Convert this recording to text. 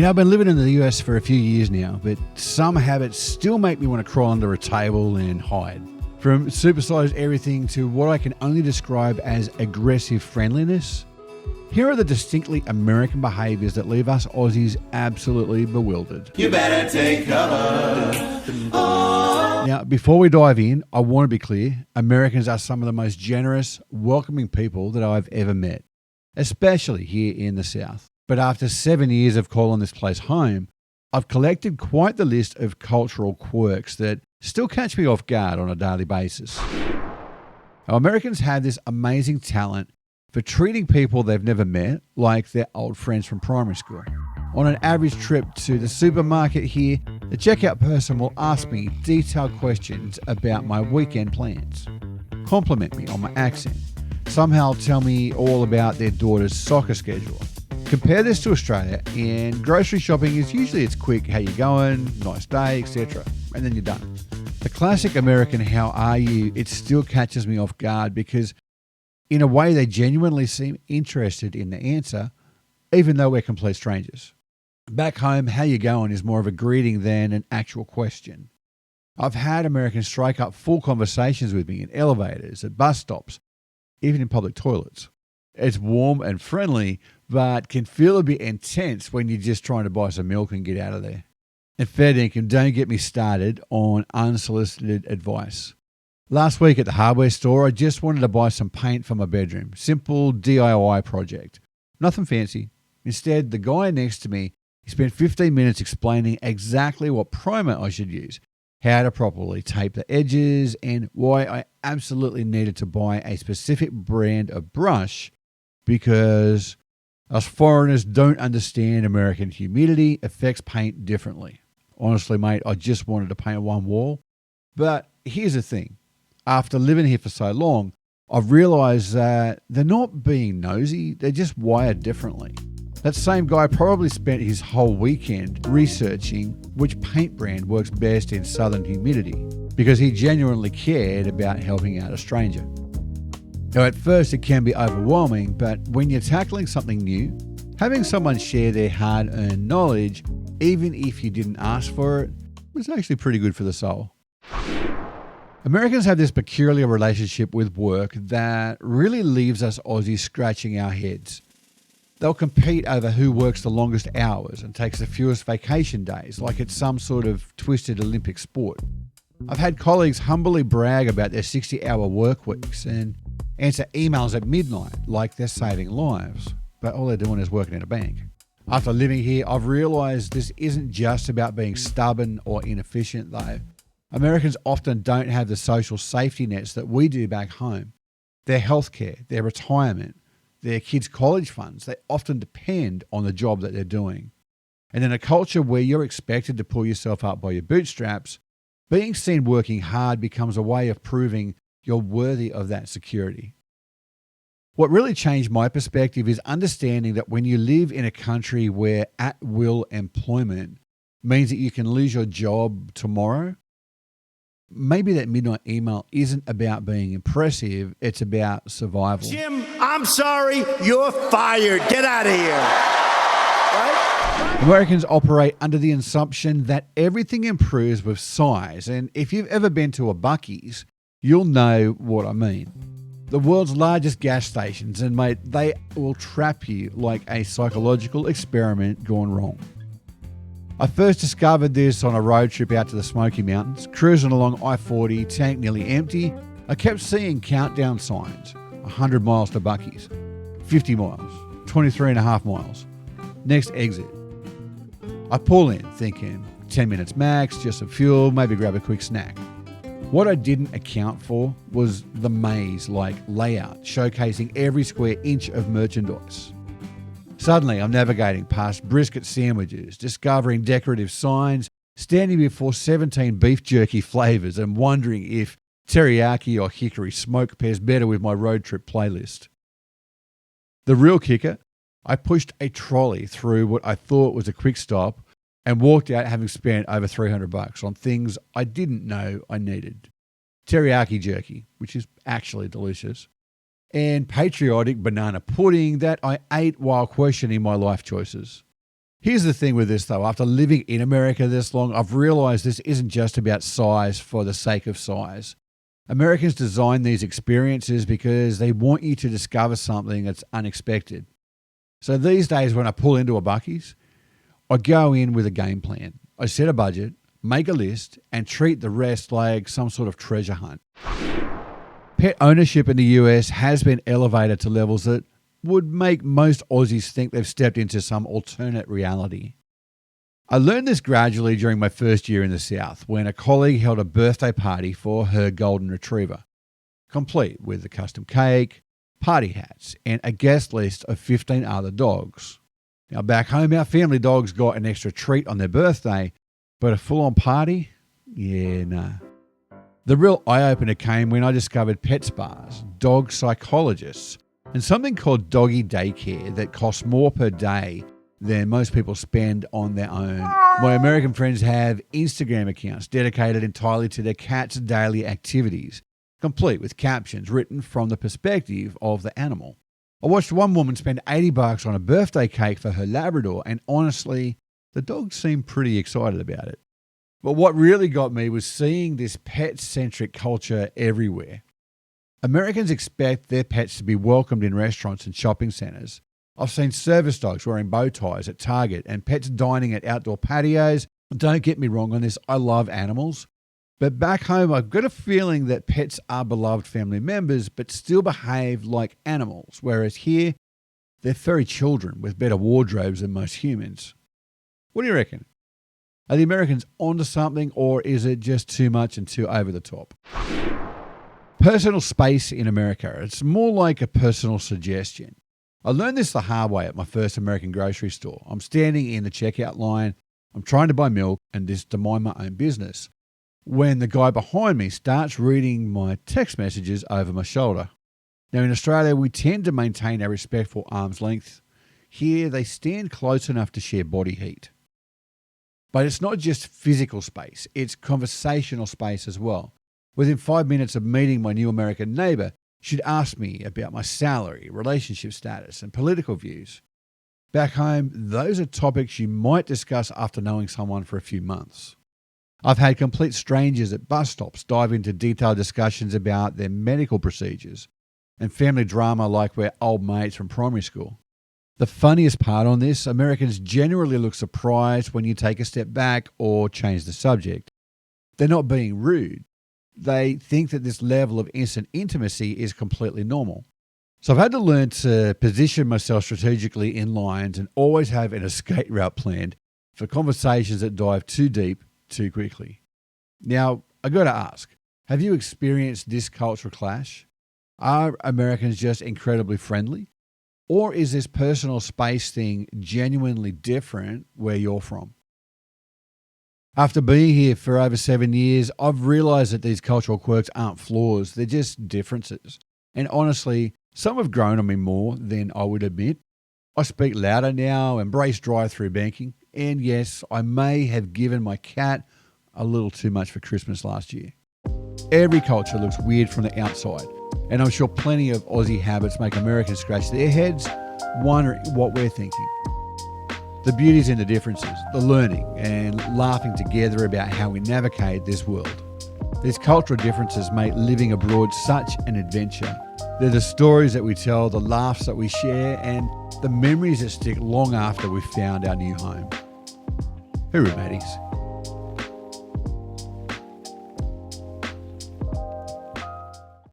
I've been living in the US for a few years now, but some habits still make me want to crawl under a table and hide. From supersized everything to what I can only describe as aggressive friendliness, here are the distinctly American behaviours that leave us Aussies absolutely bewildered. You better take cover. Oh. Now, before we dive in, I want to be clear, Americans are some of the most generous, welcoming people that I've ever met, especially here in the South. But after 7 years of calling this place home, I've collected quite the list of cultural quirks that still catch me off guard on a daily basis. Now, Americans have this amazing talent for treating people they've never met like they're old friends from primary school. On an average trip to the supermarket here, the checkout person will ask me detailed questions about my weekend plans, compliment me on my accent, somehow tell me all about their daughter's soccer schedule. Compare this to Australia, and grocery shopping is usually it's quick, how you going, nice day, etc. And then you're done. The classic American how are you, it still catches me off guard because in a way they genuinely seem interested in the answer, even though we're complete strangers. Back home, how you going is more of a greeting than an actual question. I've had Americans strike up full conversations with me in elevators, at bus stops, even in public toilets. It's warm and friendly, but can feel a bit intense when you're just trying to buy some milk and get out of there. And fair dinkum, don't get me started on unsolicited advice. Last week at the hardware store, I just wanted to buy some paint for my bedroom. Simple DIY project. Nothing fancy. Instead, the guy next to me, he spent 15 minutes explaining exactly what primer I should use, how to properly tape the edges, and why I absolutely needed to buy a specific brand of brush because us foreigners don't understand American humidity affects paint differently. Honestly, mate, I just wanted to paint one wall. But here's the thing. After living here for so long, I've realised that they're not being nosy, they're just wired differently. That same guy probably spent his whole weekend researching which paint brand works best in southern humidity because he genuinely cared about helping out a stranger. Now, at first it can be overwhelming, but when you're tackling something new, having someone share their hard-earned knowledge, even if you didn't ask for it, was actually pretty good for the soul. Americans have this peculiar relationship with work that really leaves us Aussies scratching our heads. They'll compete over who works the longest hours and takes the fewest vacation days, like it's some sort of twisted Olympic sport. I've had colleagues humbly brag about their 60-hour work weeks and answer emails at midnight like they're saving lives, but all they're doing is working in a bank. After living here, I've realised this isn't just about being stubborn or inefficient though. Americans often don't have the social safety nets that we do back home. Their healthcare, their retirement, their kids' college funds, they often depend on the job that they're doing. And in a culture where you're expected to pull yourself up by your bootstraps, being seen working hard becomes a way of proving you're worthy of that security. What really changed my perspective is understanding that when you live in a country where at-will employment means that you can lose your job tomorrow, maybe that midnight email isn't about being impressive, it's about survival. Jim, I'm sorry, you're fired. Get out of here. Right? Americans operate under the assumption that everything improves with size, and if you've ever been to a Buc-ee's, you'll know what I mean. The world's largest gas stations, and mate, they will trap you like a psychological experiment gone wrong. I first discovered this on a road trip out to the Smoky Mountains. Cruising along I-40, tank nearly empty, I kept seeing countdown signs. 100 miles to Buc-ee's, 50 miles, 23.5 miles. Next exit. I pull in thinking 10 minutes max, just some fuel, maybe grab a quick snack. What I didn't account for was the maze-like layout showcasing every square inch of merchandise. Suddenly, I'm navigating past brisket sandwiches, discovering decorative signs, standing before 17 beef jerky flavours and wondering if teriyaki or hickory smoke pairs better with my road trip playlist. The real kicker, I pushed a trolley through what I thought was a quick stop and walked out having spent over $300 on things I didn't know I needed. Teriyaki jerky, which is actually delicious, and patriotic banana pudding that I ate while questioning my life choices. Here's the thing with this though, after living in America this long, I've realized this isn't just about size for the sake of size. Americans design these experiences because they want you to discover something that's unexpected. So these days when I pull into a Buc-ee's, I go in with a game plan. I set a budget, make a list, and treat the rest like some sort of treasure hunt. Pet ownership in the US has been elevated to levels that would make most Aussies think they've stepped into some alternate reality. I learned this gradually during my first year in the South when a colleague held a birthday party for her golden retriever, complete with a custom cake, party hats, and a guest list of 15 other dogs. Now back home, our family dogs got an extra treat on their birthday, but a full-on party? Yeah, nah. The real eye-opener came when I discovered pet spas, dog psychologists, and something called doggy daycare that costs more per day than most people spend on their own. My American friends have Instagram accounts dedicated entirely to their cat's daily activities, complete with captions written from the perspective of the animal. I watched one woman spend $80 on a birthday cake for her Labrador, and honestly, the dog seemed pretty excited about it. But what really got me was seeing this pet-centric culture everywhere. Americans expect their pets to be welcomed in restaurants and shopping centres. I've seen service dogs wearing bow ties at Target and pets dining at outdoor patios. Don't get me wrong on this, I love animals. But back home, I've got a feeling that pets are beloved family members but still behave like animals, whereas here, they're furry children with better wardrobes than most humans. What do you reckon? Are the Americans onto something, or is it just too much and too over the top? Personal space in America. It's more like a personal suggestion. I learned this the hard way at my first American grocery store. I'm standing in the checkout line. I'm trying to buy milk and just to mind my own business, when the guy behind me starts reading my text messages over my shoulder. Now in Australia, we tend to maintain a respectful arm's length. Here, they stand close enough to share body heat. But it's not just physical space, it's conversational space as well. Within 5 minutes of meeting my new American neighbour, she'd ask me about my salary, relationship status, and political views. Back home, those are topics you might discuss after knowing someone for a few months. I've had complete strangers at bus stops dive into detailed discussions about their medical procedures and family drama like we're old mates from primary school. The funniest part on this, Americans generally look surprised when you take a step back or change the subject. They're not being rude. They think that this level of instant intimacy is completely normal. So I've had to learn to position myself strategically in lines and always have an escape route planned for conversations that dive too deep too quickly. Now, I got to ask, have you experienced this cultural clash? Are Americans just incredibly friendly? Or is this personal space thing genuinely different where you're from? After being here for over 7 years, I've realised that these cultural quirks aren't flaws, they're just differences. And honestly, some have grown on me more than I would admit. I speak louder now, embrace drive-through banking, and yes, I may have given my cat a little too much for Christmas last year. Every culture looks weird from the outside, and I'm sure plenty of Aussie habits make Americans scratch their heads, wondering what we're thinking. The beauty's in the differences, the learning, and laughing together about how we navigate this world. These cultural differences make living abroad such an adventure. They're the stories that we tell, the laughs that we share, and the memories that stick long after we've found our new home. Hooroo, mateys.